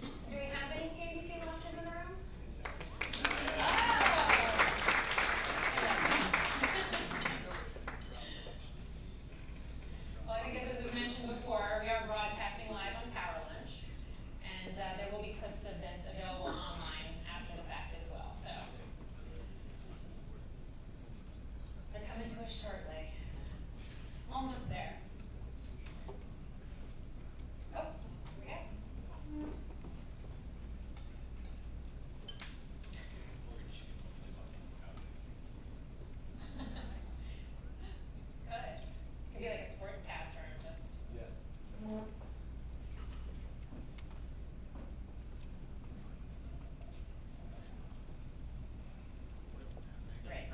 Do we have any CNBC watchers in the room? Well, I think as we mentioned before, we are broadcasting live on Power Lunch, and there will be clips of this available online after the fact as well. So they're coming to us shortly. Almost there. Oh, here we go. Good. Could be like a sportscaster and just. Yeah. Great.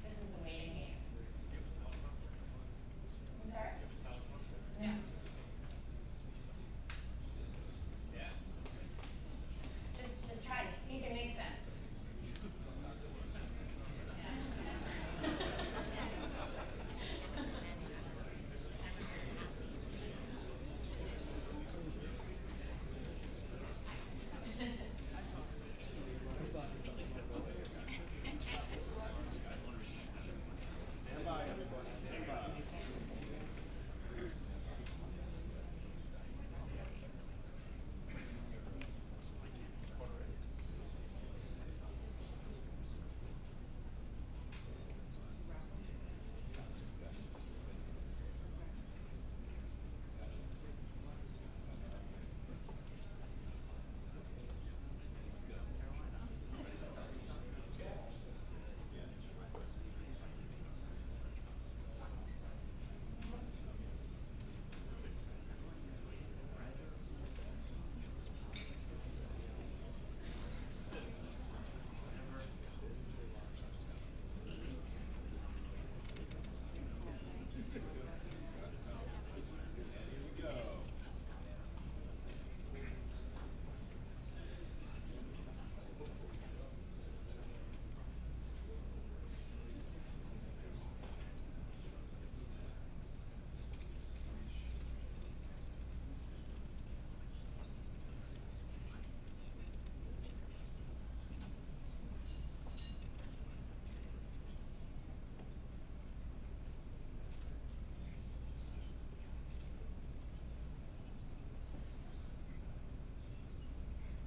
This is the waiting game. I'm sorry? No. Yeah. Just try to speak and make sense. Stand by, everybody. Stand by.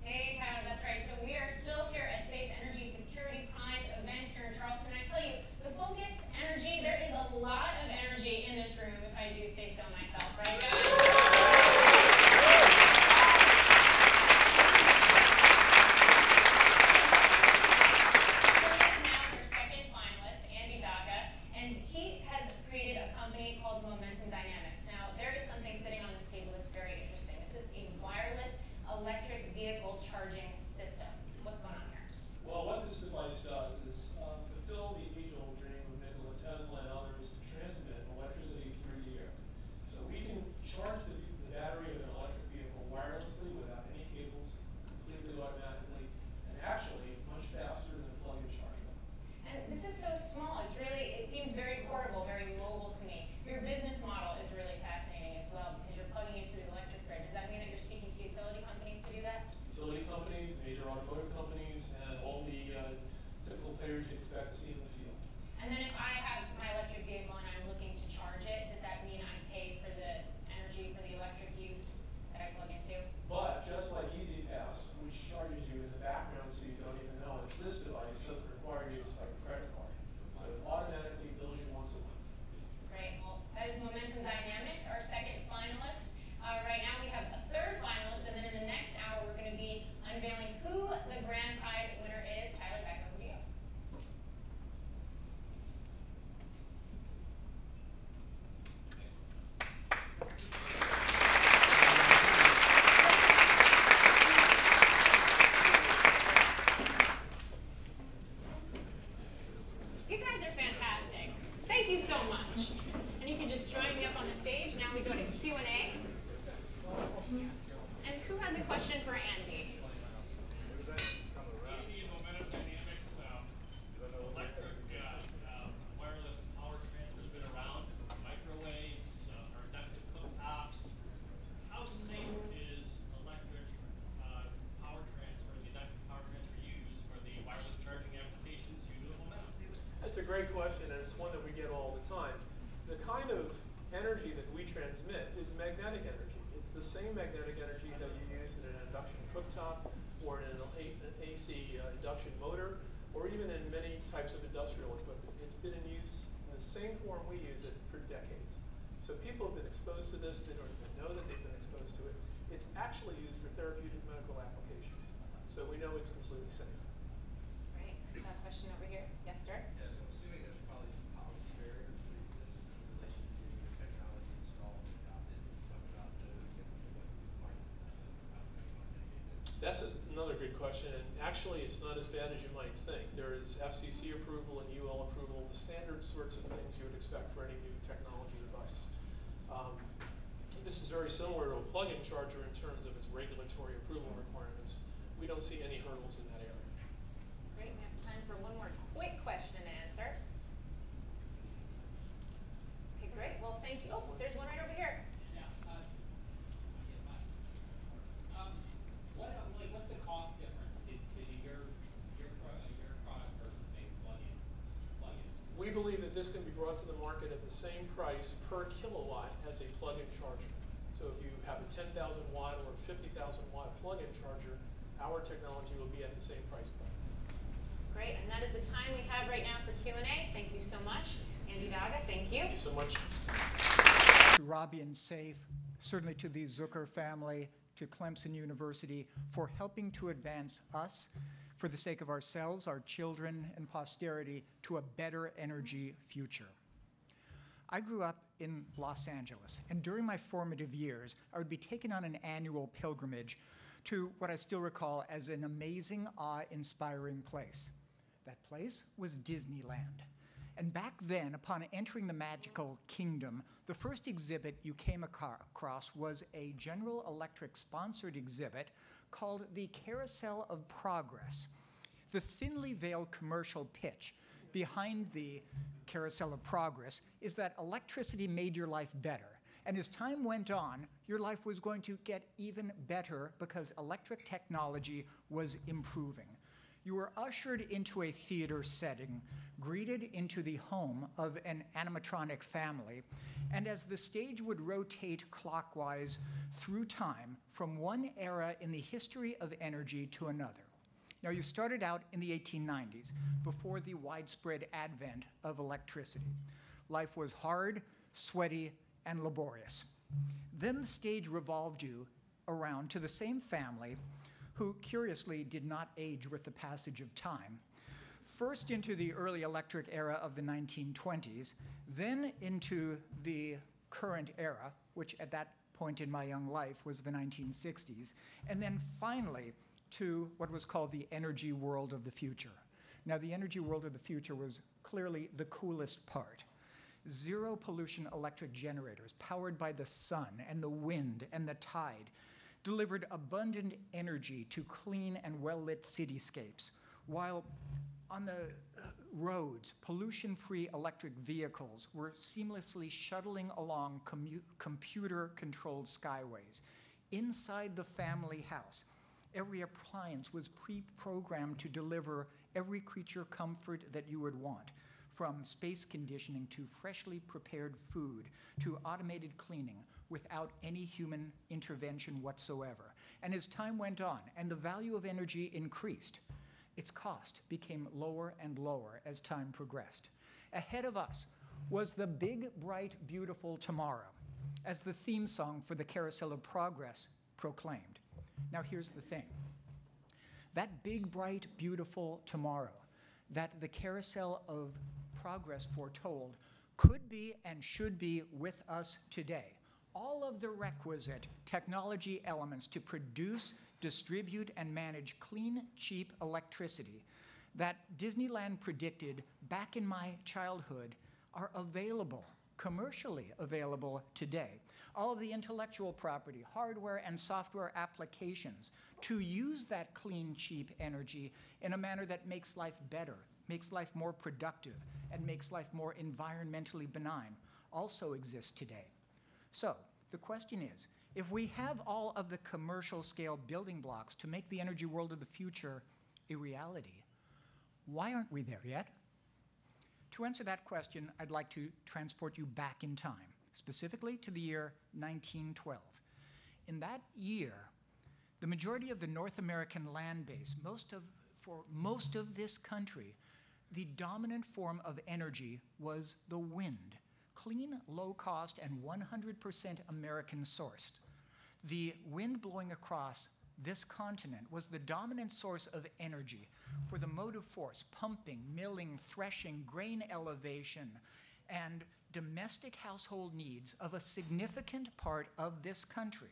Hey, Tyler, that's right. So we are still here at Safe Energy Security Prize event here in Charleston. I tell you, the focus, energy, there is a lot of energy in this room, if I do say so myself, right, guys? Joining us now is our second finalist, Andy Daga, and he has created a company called Momentum Dynamics. Now, there is something sitting on this table that's very interesting. This is a wireless electric vehicle charging system. What's going on here? Well, what this device does is fulfill the age-old dream of Nikola Tesla and others to transmit electricity through the air. So we can charge the battery of an electric vehicle wirelessly without any cables, completely automatically, and actually much faster than a plug-in charger. And this is so small. It's really, it seems very portable, very mobile to me. Your business model is really fascinating as well because you're plugging into the electric grid. Does that mean that you're speaking to utility companies to do that? Utility companies, major automotive companies, and all the And who has a question for Andy? Andy, in momentum dynamics, electric wireless power transfer has been around. Microwaves or inductive cooktops. How safe is electric power transfer, the inductive power transfer used for the wireless charging applications using momentum? That's a great question, and it's one that we get all the time. The kind of energy that we transmit is magnetic energy. It's the same magnetic energy that you use in an induction cooktop or in an AC induction motor, or even in many types of industrial equipment. It's been in use in the same form we use it for decades. So people have been exposed to this, they don't even know that they've been exposed to it. It's actually used for therapeutic medical applications. So we know it's completely safe. Great. I saw a question over here. Yes, sir? Yeah, so I'm assuming there's probably some policy barriers that exist in relation to getting your technology installed and adopted. Can you talk about those and what might mitigate those? That's another good question, and actually it's not as bad as you might think. There is FCC approval and UL approval, the standard sorts of things you would expect for any new technology device. This is very similar to a plug-in charger in terms of its regulatory approval requirements. We don't see any hurdles in that area. Great. We have time for one more quick question and answer. Okay, great. Well, thank you. Oh, there's one right over here. Yeah. What's the cost difference to your product versus a plug-in? We believe that this can be brought to the market at the same price per kilowatt as a plug-in charger. So if you have a 10,000 watt or 50,000 watt plug-in charger, our technology will be at the same price point. Great. And that is the time we have right now for Q&A. Thank you so much. Andy Daga, thank you. Thank you so much. To Robbie and Safe, certainly to the Zucker family, to Clemson University, for helping to advance us, for the sake of ourselves, our children, and posterity, to a better energy future. I grew up in Los Angeles, and during my formative years, I would be taken on an annual pilgrimage to what I still recall as an amazing, awe-inspiring place. That place was Disneyland. And back then, upon entering the magical kingdom, the first exhibit you came across was a General Electric sponsored exhibit called the Carousel of Progress. The thinly veiled commercial pitch behind the Carousel of Progress is that electricity made your life better. And as time went on, your life was going to get even better because electric technology was improving. You were ushered into a theater setting, greeted into the home of an animatronic family, and as the stage would rotate clockwise through time from one era in the history of energy to another. Now, you started out in the 1890s, before the widespread advent of electricity. Life was hard, sweaty, and laborious. Then the stage revolved you around to the same family who curiously did not age with the passage of time. First into the early electric era of the 1920s, then into the current era, which at that point in my young life was the 1960s, and then finally to what was called the energy world of the future. Now, the energy world of the future was clearly the coolest part. Zero pollution electric generators powered by the sun and the wind and the tide delivered abundant energy to clean and well-lit cityscapes, while on the roads, pollution-free electric vehicles were seamlessly shuttling along computer-controlled skyways. Inside the family house, every appliance was pre-programmed to deliver every creature comfort that you would want, from space conditioning to freshly prepared food to automated cleaning without any human intervention whatsoever. And as time went on and the value of energy increased, its cost became lower and lower as time progressed. Ahead of us was the big, bright, beautiful tomorrow, as the theme song for the Carousel of Progress proclaimed. Now here's the thing. That big, bright, beautiful tomorrow that the Carousel of Progress foretold could be and should be with us today. All of the requisite technology elements to produce, distribute, and manage clean, cheap electricity that Disneyland predicted back in my childhood are available, commercially available today. all of the intellectual property, hardware and software applications to use that clean, cheap energy in a manner that makes life better, makes life more productive, and makes life more environmentally benign also exists today. So the question is, if we have all of the commercial scale building blocks to make the energy world of the future a reality, why aren't we there yet? To answer that question, I'd like to transport you back in time, specifically to the year 1912. In that year, the majority of the North American land base, for most of this country, the dominant form of energy was the wind. Clean, low cost, and 100% American sourced. The wind blowing across this continent was the dominant source of energy for the motive force, pumping, milling, threshing, grain elevation, and domestic household needs of a significant part of this country.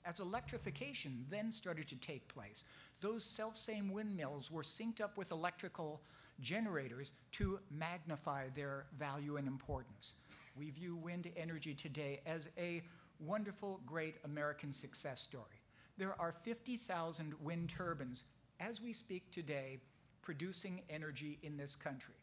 As electrification then started to take place, those self-same windmills were synced up with electrical generators to magnify their value and importance. We view wind energy today as a wonderful, great American success story. There are 50,000 wind turbines, as we speak today, producing energy in this country.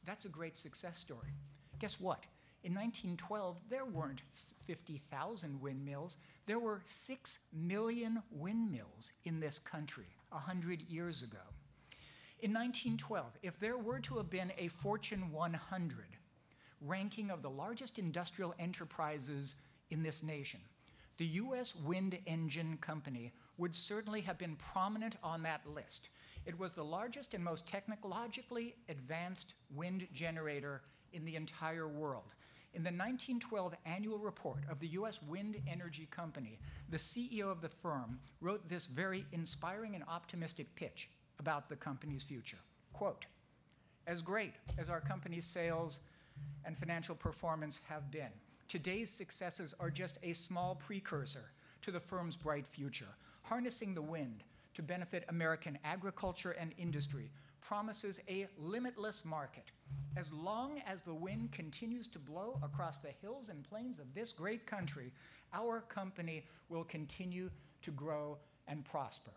That's a great success story. Guess what? In 1912, there weren't 50,000 windmills. There were 6 million windmills in this country 100 years ago. In 1912, if there were to have been a Fortune 100 ranking of the largest industrial enterprises in this nation, the U.S. Wind Engine Company would certainly have been prominent on that list. It was the largest and most technologically advanced wind generator in the entire world. In the 1912 annual report of the U.S. Wind Energy Company, the CEO of the firm wrote this very inspiring and optimistic pitch about the company's future. Quote, "As great as our company's sales and financial performance have been, today's successes are just a small precursor to the firm's bright future. Harnessing the wind to benefit American agriculture and industry promises a limitless market. As long as the wind continues to blow across the hills and plains of this great country, our company will continue to grow and prosper."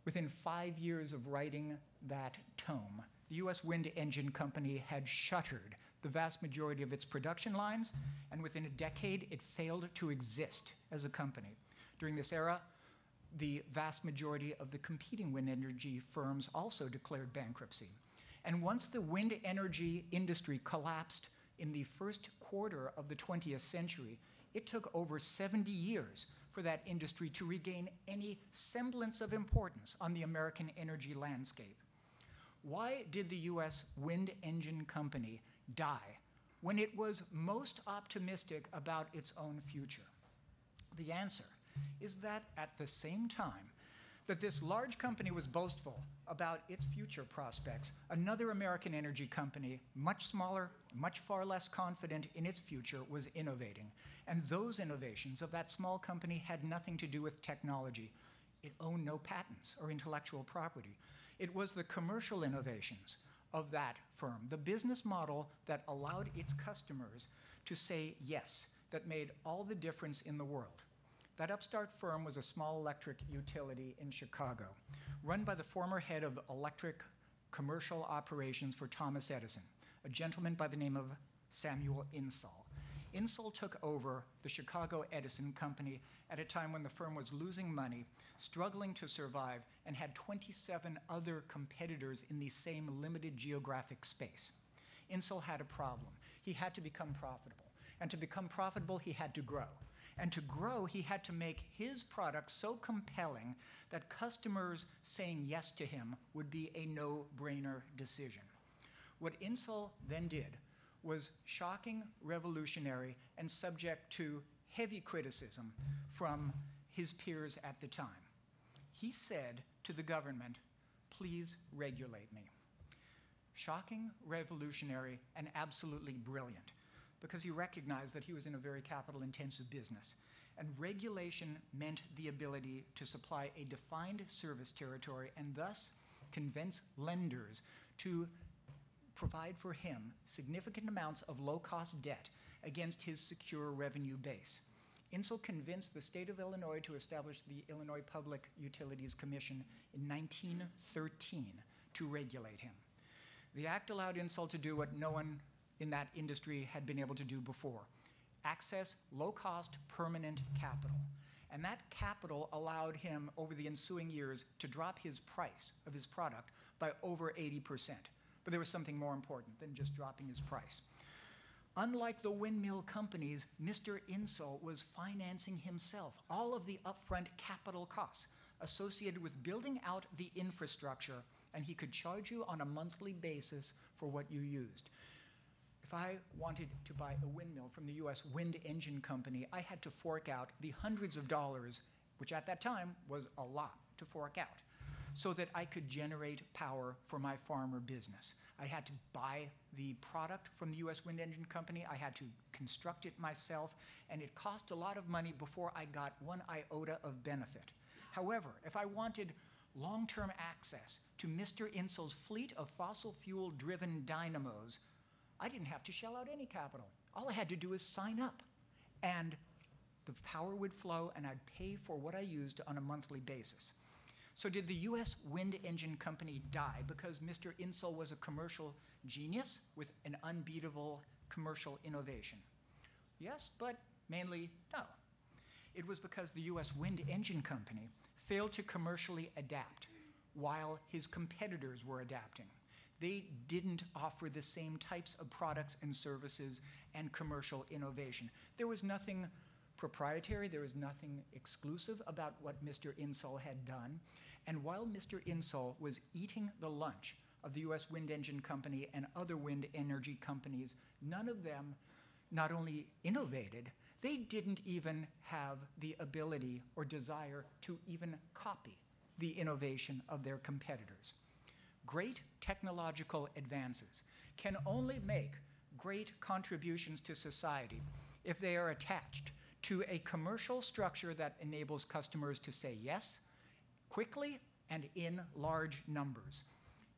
Within 5 years of writing that tome, the U.S. Wind Engine Company had shuttered the vast majority of its production lines, and within a decade, it failed to exist as a company. During this era, the vast majority of the competing wind energy firms also declared bankruptcy. And once the wind energy industry collapsed in the first quarter of the 20th century, it took over 70 years for that industry to regain any semblance of importance on the American energy landscape. Why did the U.S. Wind Engine Company die when it was most optimistic about its own future? The answer is that at the same time that this large company was boastful about its future prospects, another American energy company, much smaller, much far less confident in its future, was innovating. And those innovations of that small company had nothing to do with technology. It owned no patents or intellectual property. It was the commercial innovations of that firm, the business model that allowed its customers to say yes, that made all the difference in the world. That upstart firm was a small electric utility in Chicago, run by the former head of electric commercial operations for Thomas Edison, a gentleman by the name of Samuel Insull. Insull took over the Chicago Edison Company at a time when the firm was losing money, struggling to survive, and had 27 other competitors in the same limited geographic space. Insull had a problem. He had to become profitable. And to become profitable, he had to grow. And to grow, he had to make his product so compelling that customers saying yes to him would be a no-brainer decision. What Insull then did was shocking, revolutionary, and subject to heavy criticism from his peers at the time. He said to the government, "Please regulate me." Shocking, revolutionary, and absolutely brilliant, because he recognized that he was in a very capital-intensive business. And regulation meant the ability to supply a defined service territory and thus convince lenders to provide for him significant amounts of low-cost debt against his secure revenue base. Insull convinced the state of Illinois to establish the Illinois Public Utilities Commission in 1913 to regulate him. The act allowed Insull to do what no one in that industry had been able to do before: access low-cost permanent capital. And that capital allowed him, over the ensuing years, to drop his price of his product by over 80%. But there was something more important than just dropping his price. Unlike the windmill companies, Mr. Insull was financing himself all of the upfront capital costs associated with building out the infrastructure, and he could charge you on a monthly basis for what you used. If I wanted to buy a windmill from the US Wind Engine Company, I had to fork out the hundreds of dollars, which at that time was a lot to fork out, so that I could generate power for my farmer business. I had to buy the product from the US Wind Engine Company, I had to construct it myself, and it cost a lot of money before I got one iota of benefit. However, if I wanted long-term access to Mr. Insull's fleet of fossil fuel-driven dynamos, I didn't have to shell out any capital. All I had to do is sign up, and the power would flow, and I'd pay for what I used on a monthly basis. So did the US Wind Engine Company die because Mr. Insull was a commercial genius with an unbeatable commercial innovation? Yes, but mainly no. It was because the US Wind Engine Company failed to commercially adapt while his competitors were adapting. They didn't offer the same types of products and services and commercial innovation. There was nothing proprietary, there was nothing exclusive about what Mr. Insull had done. And while Mr. Insull was eating the lunch of the US Wind Engine Company and other wind energy companies, none of them not only innovated, they didn't even have the ability or desire to even copy the innovation of their competitors. Great technological advances can only make great contributions to society if they are attached to a commercial structure that enables customers to say yes quickly and in large numbers.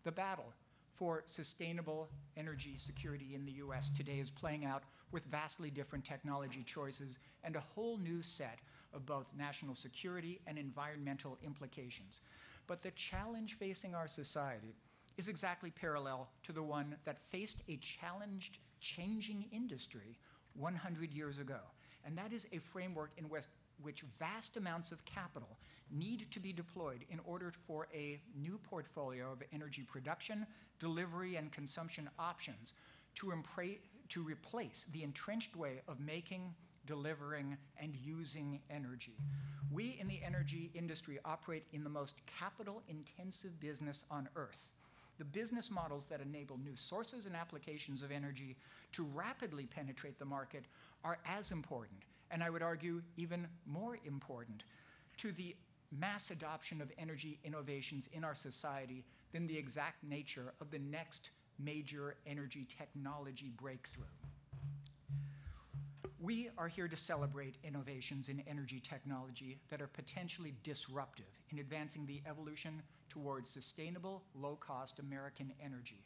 The battle for sustainable energy security in the US today is playing out with vastly different technology choices and a whole new set of both national security and environmental implications. But the challenge facing our society is exactly parallel to the one that faced a challenged, changing industry 100 years ago. And that is a framework in which vast amounts of capital need to be deployed in order for a new portfolio of energy production, delivery, and consumption options to replace the entrenched way of making, delivering, and using energy. We in the energy industry operate in the most capital-intensive business on earth. The business models that enable new sources and applications of energy to rapidly penetrate the market are as important, and I would argue even more important, to the mass adoption of energy innovations in our society than the exact nature of the next major energy technology breakthrough. We are here to celebrate innovations in energy technology that are potentially disruptive in advancing the evolution towards sustainable, low-cost American energy.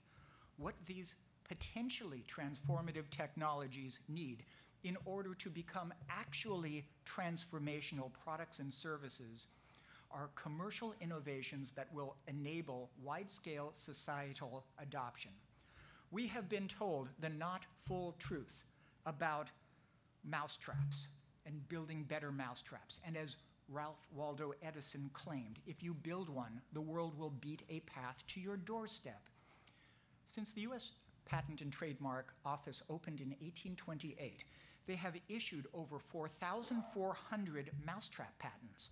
What these potentially transformative technologies need in order to become actually transformational products and services are commercial innovations that will enable wide-scale societal adoption. We have been told the not full truth about mousetraps and building better mousetraps. And as Ralph Waldo Edison claimed, if you build one, the world will beat a path to your doorstep. Since the US Patent and Trademark Office opened in 1828, they have issued over 4,400 mousetrap patents.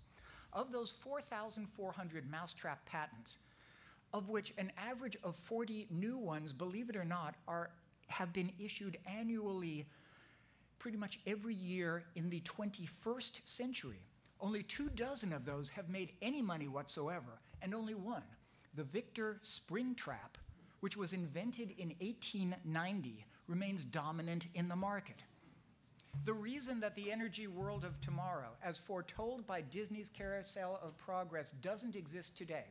Of those 4,400 mousetrap patents, of which an average of 40 new ones, believe it or not, have been issued annually pretty much every year in the 21st century. Only 24 of those have made any money whatsoever, and only one, the Victor Springtrap, which was invented in 1890, remains dominant in the market. The reason that the energy world of tomorrow, as foretold by Disney's Carousel of Progress, doesn't exist today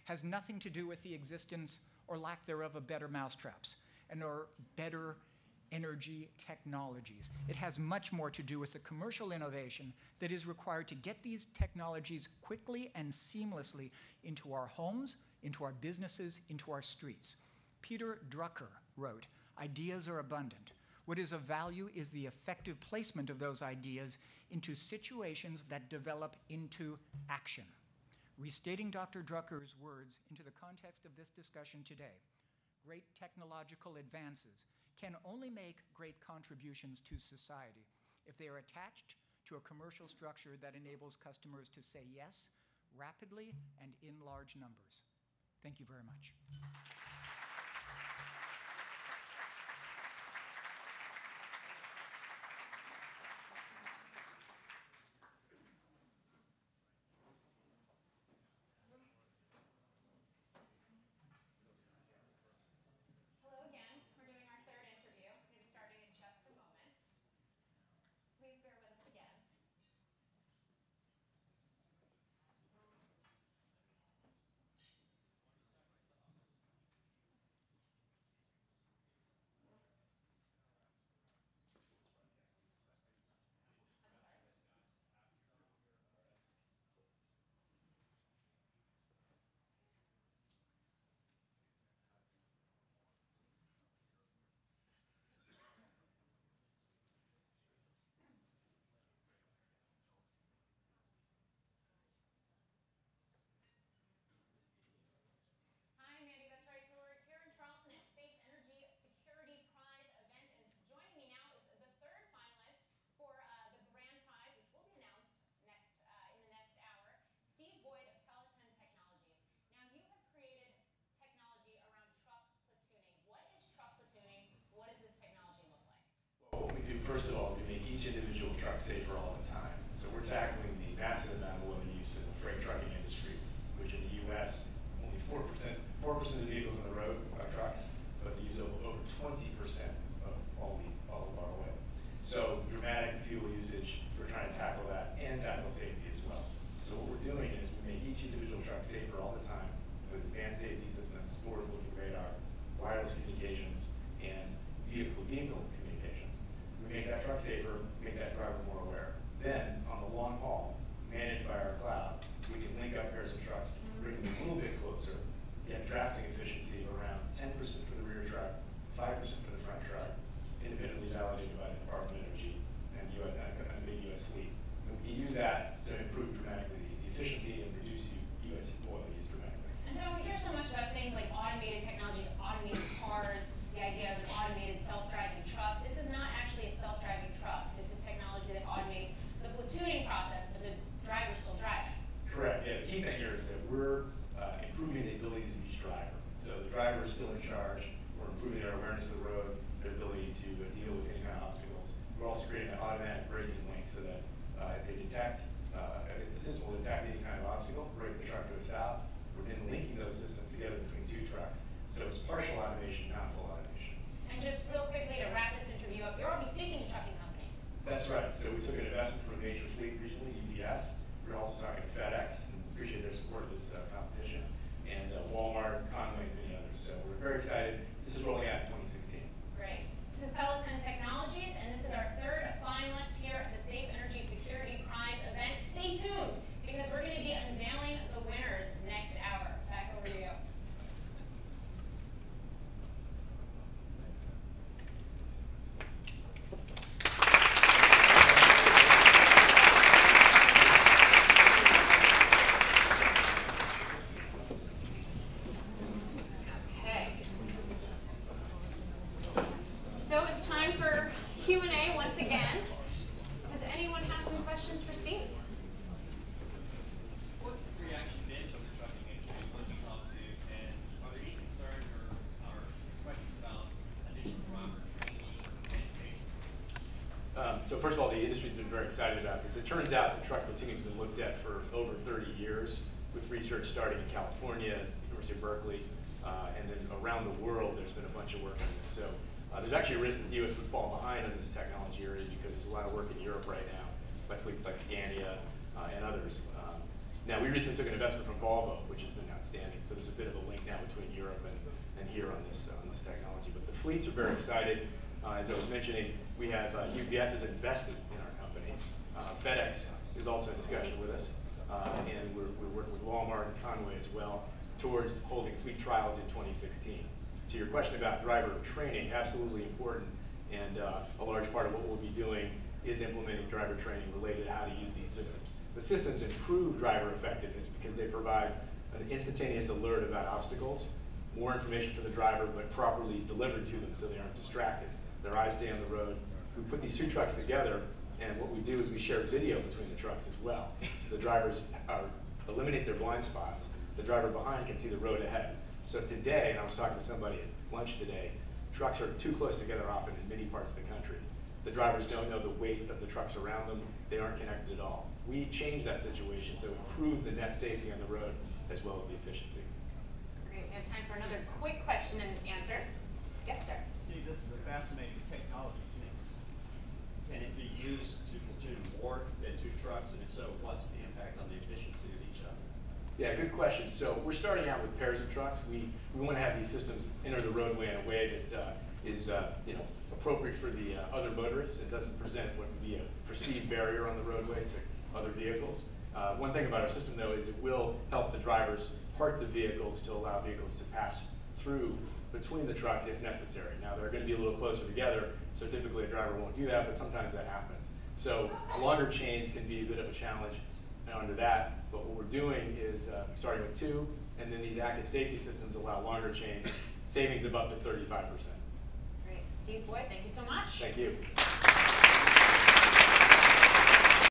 has nothing to do with the existence or lack thereof of better mousetraps or better energy technologies. It has much more to do with the commercial innovation that is required to get these technologies quickly and seamlessly into our homes, into our businesses, into our streets. Peter Drucker wrote, "Ideas are abundant. What is of value is the effective placement of those ideas into situations that develop into action." Restating Dr. Drucker's words into the context of this discussion today, great technological advances can only make great contributions to society if they are attached to a commercial structure that enables customers to say yes rapidly and in large numbers. Thank you very much. Hello again. We're doing our third interview. It's going to be starting in just a moment. Please bear with us again. Hi, Mandy, that's right. So we're here in Charleston at State's Energy Security Prize event, and joining me now is the third finalist for the grand prize, which will be announced in the next hour, Steve Boyd of Peloton Technologies. Now, you have created technology around truck platooning. What is truck platooning? What does this technology look like? What we do, first of all, is we make each individual truck safer all the time. So we're tackling the massive amount of oil used in the freight trucking industry, which in the U.S., only 4% of the vehicles on the road are trucks, but they use over 20% of all of our oil. So dramatic fuel usage, we're trying to tackle that and tackle safety as well. So what we're doing is we make each individual truck safer all the time with advanced safety systems, forward-looking radar, wireless communications, and vehicle-to-vehicle communications. We make that truck safer, make that driver more aware. Then, on the long haul, managed by our cloud, we can link up pairs of trucks, bring them a little bit closer, get drafting efficiency of around 10% for the rear truck, 5% for the front truck, independently validated by the Department of Energy and a big U.S. fleet. And we can use that to improve dramatically the efficiency and reduce U.S. oil use dramatically. And so we hear so much about things like automated technologies, automated cars, the idea of an automated self-driving truck. This is not actually a self-driving truck. This is technology that automates the platooning process, but the driver's still driving. Correct. Yeah, the key thing here is that we're improving the abilities of each driver. So the driver is still in charge. We're improving their awareness of the road, their ability to deal with any kind of obstacles. We're also creating an automatic braking link so that if they detect, the system will detect any kind of obstacle, brake the truck to a stop. We're then linking those systems together between two trucks. So it's partial automation, not full automation. And just real quickly to wrap this interview up, you're already speaking to trucking companies. That's right. So we took an investment from a major fleet recently, UPS. We're also talking to FedEx, and appreciate their support of this competition, and Walmart, Conway, and many others. So we're very excited. This is rolling out in 2016. Great. This is Peloton Technologies, and this is our third finalist here at the Safe Energy Security Prize event. Stay tuned, because we're going to be unveiling the winners next hour. Back over to you. So it's time for Q&A once again. Does anyone have some questions for Steve? What's the reaction been from the trucking industry when you talk to, and are there any concerns or questions about additional driver training and education? So first of all, the industry's been very excited about this. It turns out that truck platooning has been looked at for over 30 years, with research starting in California, University of Berkeley, and then around the world there's been a bunch of work on this. So there's actually a risk that the U.S. would fall behind on this technology area because there's a lot of work in Europe right now by fleets like Scania and others. Now, we recently took an investment from Volvo, which has been outstanding. So there's a bit of a link now between Europe and here on this technology. But the fleets are very excited. As I was mentioning, we have UPS has invested in our company. FedEx is also in discussion with us, and we're working with Walmart and Conway as well towards holding fleet trials in 2016. To your question about driver training, absolutely important, and a large part of what we'll be doing is implementing driver training related to how to use these systems. The systems improve driver effectiveness because they provide an instantaneous alert about obstacles, more information for the driver, but properly delivered to them so they aren't distracted. Their eyes stay on the road. We put these two trucks together, and what we do is we share video between the trucks as well. So the drivers eliminate their blind spots. The driver behind can see the road ahead. So today, and I was talking to somebody at lunch today, trucks are too close together often in many parts of the country. The drivers don't know the weight of the trucks around them. They aren't connected at all. We change that situation to improve the net safety on the road as well as the efficiency. Great, we have time for another quick question and answer. Yes, sir. See, this is a fascinating technology to me. Can it be used to do more than two trucks? And if so, what's the impact on the efficiency of each other? Yeah, good question. So we're starting out with pairs of trucks. We want to have these systems enter the roadway in a way that is appropriate for the other motorists. It doesn't present what would be a perceived barrier on the roadway to other vehicles. One thing about our system, though, is it will help the drivers park the vehicles to allow vehicles to pass through between the trucks if necessary. Now, they're going to be a little closer together, so typically a driver won't do that, but sometimes that happens. So longer chains can be a bit of a challenge under that, but what we're doing is starting with two, and then these active safety systems allow longer chains, savings of up to 35%. Great. Steve Boyd, thank you so much. Thank you.